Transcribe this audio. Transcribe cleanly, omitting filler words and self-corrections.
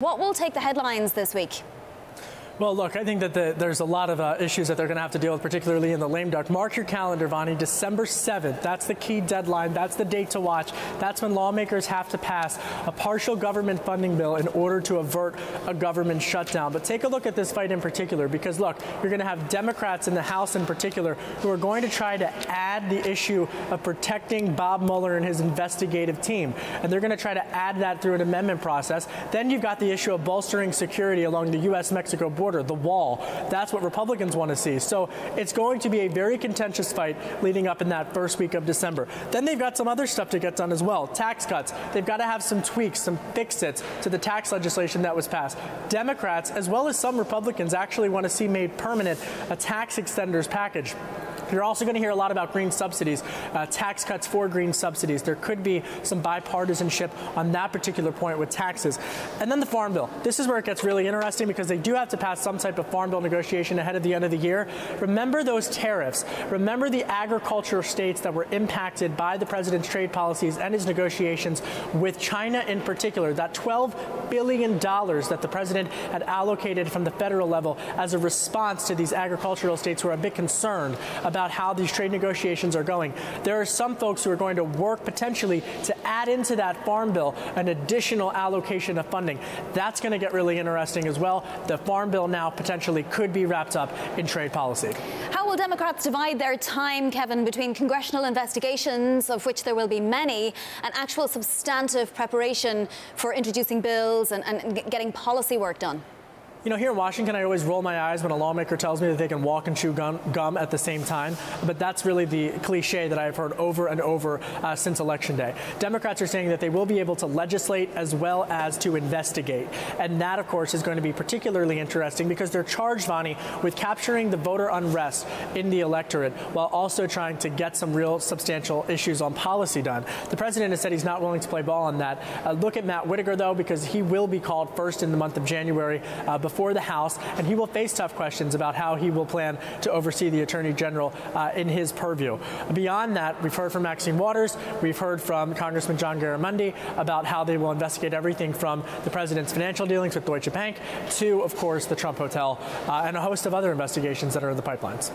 What will take the headlines this week? Well, look, I think that there's a lot of issues that they're going to have to deal with, particularly in the lame duck. Mark your calendar, Vonnie, December 7th. That's the key deadline. That's the date to watch. That's when lawmakers have to pass a partial government funding bill in order to avert a government shutdown. But take a look at this fight in particular, because, look, you're going to have Democrats in the House in particular who are going to try to add the issue of protecting Bob Mueller and his investigative team. And they're going to try to add that through an amendment process. Then you've got the issue of bolstering security along the U.S.-Mexico border. The wall. That's what Republicans want to see. So it's going to be a very contentious fight leading up in that first week of December. Then they've got some other stuff to get done as well. Tax cuts. They've got to have some tweaks, some fix-its to the tax legislation that was passed. Democrats, as well as some Republicans, actually want to see made permanent a tax extenders package. You're also going to hear a lot about green subsidies, tax cuts for green subsidies. There could be some bipartisanship on that particular point with taxes. And then the Farm Bill. This is where it gets really interesting because they do have to pass some type of Farm Bill negotiation ahead of the end of the year. Remember those tariffs. Remember the agricultural states that were impacted by the president's trade policies and his negotiations with China in particular. That $12 billion that the president had allocated from the federal level as a response to these agricultural states who are a bit concerned about how these trade negotiations are going. There are some folks who are going to work potentially to add into that Farm Bill an additional allocation of funding. That's going to get really interesting as well. The Farm Bill now potentially could be wrapped up in trade policy. How will Democrats divide their time, Kevin, between congressional investigations, of which there will be many, and actual substantive preparation for introducing bills and getting policy work done? You know, here in Washington, I always roll my eyes when a lawmaker tells me that they can walk and chew gum at the same time. But that's really the cliche that I've heard over and over since Election Day. Democrats are saying that they will be able to legislate as well as to investigate. And that, of course, is going to be particularly interesting because they're charged, Vonnie, with capturing the voter unrest in the electorate while also trying to get some real substantial issues on policy done. The president has said he's not willing to play ball on that. Look at Matt Whitaker, though, because he will be called first in the month of January before the House, and he will face tough questions about how he will plan to oversee the Attorney General in his purview. Beyond that, we've heard from Maxine Waters, we've heard from Congressman John Garamendi about how they will investigate everything from the president's financial dealings with Deutsche Bank to, of course, the Trump Hotel and a host of other investigations that are in the pipelines.